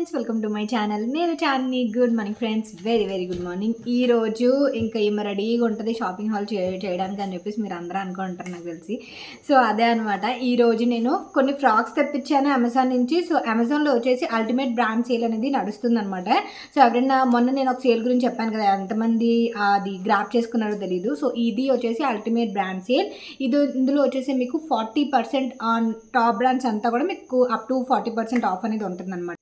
Friends, welcome to my channel. నేను చాన్ని. Good morning friends, very very good morning. ఈరోజు ఇంకా ఈమె రెడీగా ఉంటుంది షాపింగ్ హాల్ చేయడానికి అని చెప్పేసి మీరు అందరూ అనుకుంటారు నాకు తెలిసి. సో అదే అనమాట. ఈరోజు నేను కొన్ని ఫ్రాక్స్ తెప్పించాను అమెజాన్ నుంచి. సో అమెజాన్లో వచ్చేసి అల్టిమేట్ బ్రాండ్ సేల్ అనేది నడుస్తుంది అనమాట. సో ఎవరైనా మొన్న నేను ఒక సేల్ గురించి చెప్పాను కదా, ఎంతమంది అది గ్రాప్ చేసుకున్నారో తెలీదు. సో ఇది వచ్చేసి అల్టిమేట్ బ్రాండ్ సేల్. ఇందులో వచ్చేసి మీకు 40% ఆన్ టాప్ బ్రాండ్స్ అంతా కూడా మీకు అప్ టు 40% ఆఫ్ అనేది ఉంటుంది అనమాట.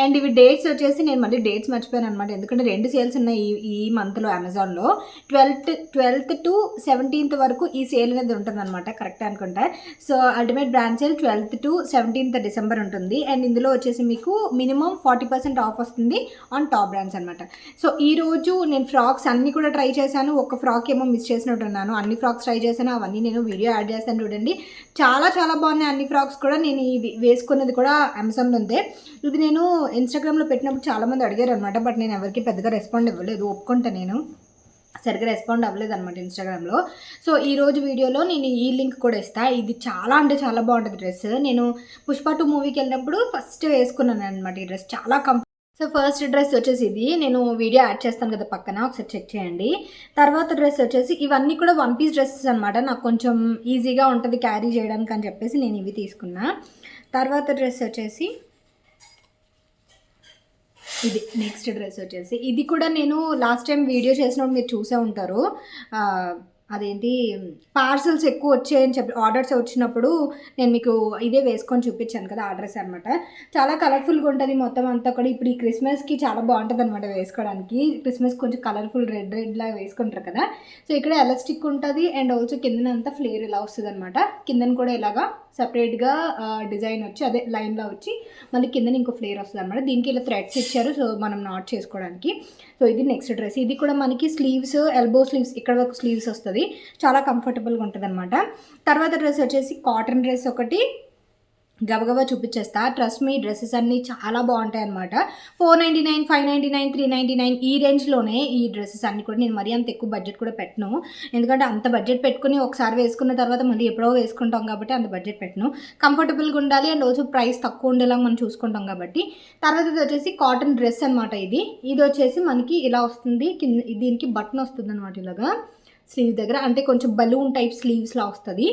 అండ్ ఇవి డేట్స్ వచ్చేసి నేను మళ్ళీ డేట్స్ మర్చిపోయాను అనమాట, ఎందుకంటే 2 సేల్స్ ఉన్నాయి ఈ మంత్లో అమెజాన్లో. 12th to 17th వరకు ఈ సేల్ అనేది ఉంటుంది అనమాట, కరెక్ట్ అనుకుంటా. So ultimate brand sale 12th to 17th December ఉంటుంది. అండ్ ఇందులో వచ్చేసి మీకు మినిమం 40% ఆఫ్ వస్తుంది ఆన్ టాప్ బ్రాండ్స్ అనమాట. సో ఈరోజు నేను ఫ్రాక్స్ అన్నీ కూడా ట్రై చేశాను. ఒక ఫ్రాక్ ఏమో మిస్ చేసినట్టున్నాను, అన్ని ఫ్రాక్స్ ట్రై చేశాను. అవన్నీ నేను వీడియో యాడ్ చేస్తాను చూడండి. చాలా చాలా బాగున్నాయి అన్ని ఫ్రాక్స్ కూడా. నేను ఇది వేసుకున్నది కూడా అమెజాన్లో ఉంది. ఇది నేను ఇన్స్టాగ్రామ్లో పెట్టినప్పుడు చాలామంది అడిగారు అనమాట, బట్ నేను ఎవరికి పెద్దగా రెస్పాండ్ ఇవ్వలేదు. ఒప్పుకుంటా, నేను సరిగ్గా రెస్పాండ్ అవ్వలేదు అనమాట ఇన్స్టాగ్రామ్లో. సో ఈరోజు వీడియోలో నేను ఈ లింక్ కూడా ఇస్తాను. ఇది చాలా అంటే చాలా బాగుంటుంది డ్రెస్. నేను పుష్ప 2 మూవీకి వెళ్ళినప్పుడు ఫస్ట్ వేసుకున్నాను అనమాట ఈ డ్రెస్, చాలా సో ఫస్ట్ డ్రెస్ వచ్చేసి ఇది, నేను వీడియో యాడ్ చేస్తాను కదా పక్కన, ఒకసారి చెక్ చేయండి. తర్వాత డ్రెస్ వచ్చేసి ఇవన్నీ కూడా 1 పీస్ డ్రెస్సెస్ అనమాట. నాకు కొంచెం ఈజీగా ఉంటుంది క్యారీ చేయడానికి అని చెప్పేసి నేను ఇవి తీసుకున్నా. తర్వాత డ్రెస్ వచ్చేసి ఇది. నెక్స్ట్ డ్రెస్ వచ్చేసి ఇది కూడా నేను లాస్ట్ టైం వీడియో చేసినప్పుడు మీరు చూసే ఉంటారు. అదేంటి, పార్సల్స్ ఎక్కువ వచ్చాయని చెప్పి ఆర్డర్స్ వచ్చినప్పుడు నేను మీకు ఇదే వేసుకొని చూపించాను కదా, ఆ డ్రెస్ అనమాట. చాలా కలర్ఫుల్గా ఉంటుంది మొత్తం అంతా కూడా. ఇప్పుడు ఈ క్రిస్మస్కి చాలా బాగుంటుంది అనమాట వేసుకోవడానికి. క్రిస్మస్ కొంచెం కలర్ఫుల్ రెడ్ లాగా వేసుకుంటారు కదా. సో ఇక్కడ ఎలాస్టిక్ ఉంటుంది అండ్ ఆల్సో కిందనంతా ఫ్లేర్ ఇలా వస్తుంది అనమాట. కిందన కూడా ఇలాగా సపరేట్గా డిజైన్ వచ్చి అదే లైన్లో వచ్చి మళ్ళీ కిందన ఇంకో ఫ్లేర్ వస్తుంది అనమాట. దీనికి ఇలా థ్రెడ్స్ ఇచ్చారు, సో మనం నాట్ చేసుకోవడానికి. సో ఇది నెక్స్ట్ డ్రెస్. ఇది కూడా మనకి స్లీవ్స్, ఎల్బో స్లీవ్స్ ఇక్కడ వరకు స్లీవ్స్ వస్తుంది, చాలా కంఫర్టబుల్గా ఉంటుంది అనమాట. తర్వాత డ్రెస్ వచ్చేసి కాటన్ డ్రెస్ ఒకటి గబగబా చూపించేస్తా. ట్రస్ట్ మీ, డ్రెస్సెస్ అన్నీ చాలా బాగుంటాయి అనమాట. 499, 599, 399 ఈ రేంజ్లోనే ఈ డ్రెస్సెస్ అన్నీ కూడా. నేను మరీ అంత ఎక్కువ బడ్జెట్ కూడా పెట్టను, ఎందుకంటే అంత బడ్జెట్ పెట్టుకుని ఒకసారి వేసుకున్న తర్వాత మళ్ళీ ఎప్పుడో వేసుకుంటాం కాబట్టి అంత బడ్జెట్ పెట్టను. కంఫర్టబుల్గా ఉండాలి అండ్ ఆల్సో ప్రైస్ తక్కువ ఉండేలా మనం చూసుకుంటాం కాబట్టి. తర్వాత ఇది వచ్చేసి కాటన్ డ్రెస్ అనమాట. ఇది వచ్చేసి మనకి ఇలా వస్తుంది, దీనికి బటన్ వస్తుంది అనమాట ఇలాగా స్లీవ్ దగ్గర, అంటే కొంచెం బలూన్ టైప్ స్లీవ్స్లా వస్తుంది.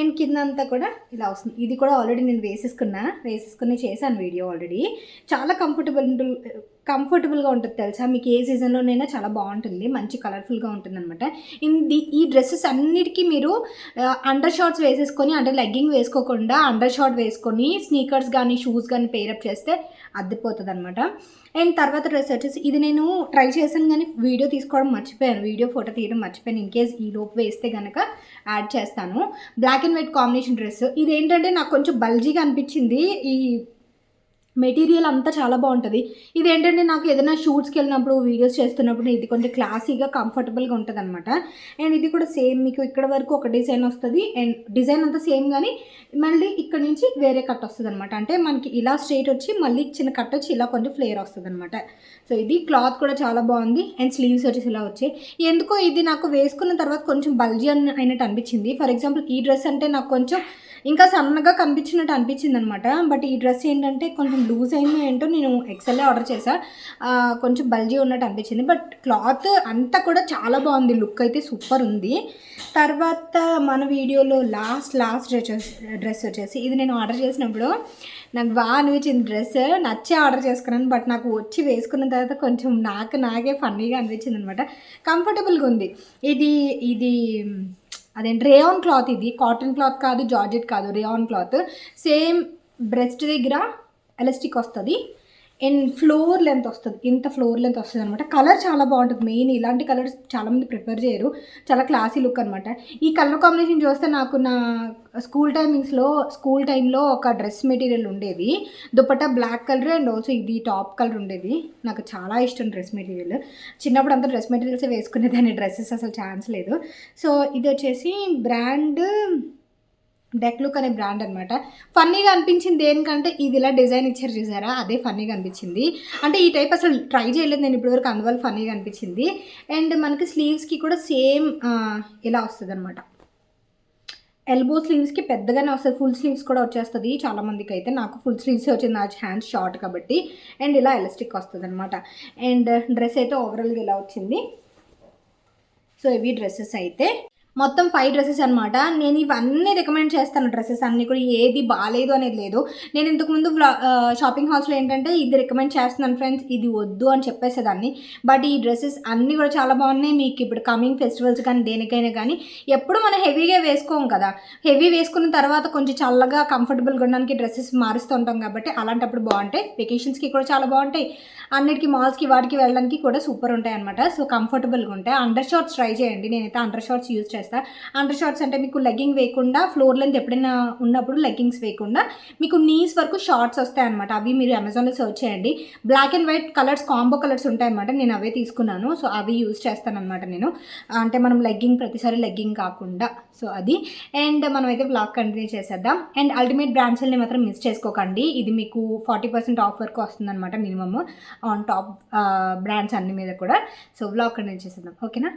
అండ్ కిందంతా కూడా ఇలా వస్తుంది. ఇది కూడా ఆల్రెడీ నేను వేసేసుకుని చేశాను వీడియో ఆల్రెడీ. చాలా కంఫర్టబుల్గా ఉంటుంది తెలుసా, మీకు ఏ సీజన్లోనైనా చాలా బాగుంటుంది, మంచి కలర్ఫుల్గా ఉంటుంది అనమాట. ఈ డ్రెస్సెస్ అన్నిటికీ మీరు అండర్ షార్ట్స్ వేసేసుకొని, అంటే లెగ్గింగ్ వేసుకోకుండా అండర్ షార్ట్ వేసుకొని స్నీకర్స్ కానీ షూస్ కానీ పేరప్ చేస్తే అద్దిపోతుంది అనమాట. అండ్ తర్వాత డ్రెస్ వచ్చేసి ఇది నేను ట్రై చేశాను కానీ వీడియో తీసుకోవడం మర్చిపోయాను, ఫోటో తీయడం మర్చిపోయాను. ఇన్ కేస్ ఈ లోపు వేస్తే కనుక యాడ్ చేస్తాను. Black and white combination dress. ఇది ఏంటంటే నాకు కొంచెం బల్జీగా అనిపించింది. ఈ మెటీరియల్ అంతా చాలా బాగుంటుంది. ఇది ఏంటంటే నాకు ఏదైనా షూట్స్కి వెళ్ళినప్పుడు వీడియోస్ చేస్తున్నప్పుడు ఇది కొంచెం క్లాసీగా కంఫర్టబుల్గా ఉంటుంది అనమాట. అండ్ ఇది కూడా సేమ్ మీకు ఇక్కడ వరకు ఒక డిజైన్ వస్తుంది అండ్ డిజైన్ అంతా సేమ్, కానీ మళ్ళీ ఇక్కడ నుంచి వేరే కట్ వస్తుంది అనమాట. అంటే మనకి ఇలా స్ట్రైట్ వచ్చి మళ్ళీ చిన్న కట్ వచ్చి ఇలా కొంచెం ఫ్లేర్ వస్తుంది అనమాట. సో ఇది క్లాత్ కూడా చాలా బాగుంది అండ్ స్లీవ్స్ వచ్చేసి ఇలా వచ్చాయి. ఎందుకో ఇది నాకు వేసుకున్న తర్వాత కొంచెం బల్జీ అయినట్టు అనిపించింది. ఫర్ ఎగ్జాంపుల్ ఈ డ్రెస్ అంటే నాకు కొంచెం ఇంకా సన్నగా కనిపించినట్టు అనిపించింది అనమాట. బట్ ఈ డ్రెస్ ఏంటంటే కొంచెం లూజ్ అయిందో ఏంటో, నేను ఎక్సెల్లే ఆర్డర్ చేశాను, కొంచెం బల్జీ ఉన్నట్టు అనిపించింది. బట్ క్లాత్ అంతా కూడా చాలా బాగుంది, లుక్ అయితే సూపర్ ఉంది. తర్వాత మన వీడియోలో లాస్ట్ డ్రెస్ వచ్చేసి ఇది నేను ఆర్డర్ చేసినప్పుడు నాకు బాగా అనిపించింది. డ్రెస్ నచ్చే ఆర్డర్ చేసుకున్నాను, బట్ నాకు వచ్చి వేసుకున్న తర్వాత కొంచెం నాకే ఫన్నీగా అనిపించింది అనమాట. కంఫర్టబుల్గా ఉంది. ఇది అదేంటి రేయాన్ క్లాత్, ఇది కాటన్ క్లాత్ కాదు, జార్జెట్ కాదు, రేయాన్ క్లాత్. సేమ్ బ్రెస్ట్ దగ్గర ఎలాస్టిక్ వస్తుంది అండ్ ఫ్లోర్ లెంత్ వస్తుంది, ఇంత ఫ్లోర్ లెంత్ వస్తుంది అనమాట. కలర్ చాలా బాగుంటుంది. మెయిన్ ఇలాంటి కలర్స్ చాలామంది ప్రిఫర్ చేయరు, చాలా క్లాసీ లుక్ అనమాట. ఈ కలర్ కాంబినేషన్ చూస్తే నాకు నా స్కూల్ టైంలో ఒక డ్రెస్ మెటీరియల్ ఉండేది, dupatta black colour and also ఇది టాప్ కలర్ ఉండేది. నాకు చాలా ఇష్టం డ్రెస్ మెటీరియల్. చిన్నప్పుడు అంతా డ్రెస్ మెటీరియల్సే వేసుకునేదాన్ని, డ్రెస్సెస్ అసలు ఛాన్స్ లేదు. సో ఇది వచ్చేసి బ్రాండ్ డెక్ లుక్ అనే బ్రాండ్ అనమాట. ఫన్నీగా అనిపించింది దేనికంటే ఇది ఇలా డిజైన్ ఇచ్చారు చూసారా, అదే ఫన్నీగా అనిపించింది. అంటే ఈ టైప్ అసలు ట్రై చేయలేదు నేను ఇప్పటివరకు, అందువల్ల ఫన్నీగా అనిపించింది. అండ్ మనకి స్లీవ్స్కి కూడా సేమ్ ఇలా వస్తుంది అనమాట. ఎల్బో స్లీవ్స్కి పెద్దగానే వస్తుంది, ఫుల్ స్లీవ్స్ కూడా వచ్చేస్తుంది చాలామందికి. అయితే నాకు ఫుల్ స్లీవ్స్ వచ్చింది, నా హ్యాండ్స్ షార్ట్ కాబట్టి. అండ్ ఇలా ఎలాస్టిక్ వస్తుంది అనమాట. అండ్ డ్రెస్ అయితే ఓవరాల్గా ఇలా వచ్చింది. సో ఇవి డ్రెస్సెస్ అయితే మొత్తం 5 డ్రెస్సెస్ అనమాట. నేను ఇవన్నీ రికమెండ్ చేస్తాను, డ్రెస్సెస్ అన్నీ కూడా, ఏది బాగాలేదు అనేది లేదు. నేను ఇంతకుముందు షాపింగ్ హాల్స్లో ఏంటంటే ఇది రికమెండ్ చేస్తున్నాను ఫ్రెండ్స్, ఇది వద్దు అని చెప్పేసేదాన్ని. బట్ ఈ డ్రెస్సెస్ అన్నీ కూడా చాలా బాగున్నాయి. మీకు ఇప్పుడు కమింగ్ ఫెస్టివల్స్ కానీ దేనికైనా కానీ ఎప్పుడు మనం హెవీగా వేసుకోం కదా, హెవీ వేసుకున్న తర్వాత కొంచెం చల్లగా కంఫర్టబుల్గా ఉండడానికి డ్రెస్సెస్ మారుస్తూ ఉంటాం కాబట్టి అలాంటప్పుడు బాగుంటాయి. వెకేషన్స్కి కూడా చాలా బాగుంటాయి, అన్నిటికీ మాల్స్కి వాటికి వెళ్ళడానికి కూడా సూపర్ ఉంటాయి అనమాట. సో కంఫర్టబుల్గా ఉంటాయి. అండర్ షార్ట్స్ ట్రై చేయండి, నేనైతే అండర్ షార్ట్స్ యూజ్ చేస్తాను. అండర్ షార్ట్స్ అంటే మీకు లెగ్గింగ్ వేయకుండా, ఫ్లోర్ లెంత్ ఎప్పుడైనా ఉన్నప్పుడు లెగ్గింగ్స్ వేయకుండా మీకు నీస్ వరకు షార్ట్స్ వస్తాయి అనమాట. అవి మీరు అమెజాన్లో సర్చ్ చేయండి. Black and white colours, combo colours ఉంటాయి అనమాట. నేను అవే తీసుకున్నాను. సో అవి యూజ్ చేస్తాను అనమాట నేను. అంటే మనం లెగ్గింగ్ ప్రతిసారి లెగ్గింగ్ కాకుండా. సో అది. అండ్ మనం అయితే బ్లాగ్ కంటిన్యూ చేసేద్దాం. అండ్ అల్టిమేట్ బ్రాండ్స్ని మాత్రం మిస్ చేసుకోకండి. ఇది మీకు 40% ఆఫ్ వరకు వస్తుంది అనమాట మినిమమ్ ఆన్ టాప్ బ్రాండ్స్ అన్ని మీద కూడా. సో బ్లాగ్ కంటిన్యూ చేసేద్దాం, ఓకేనా.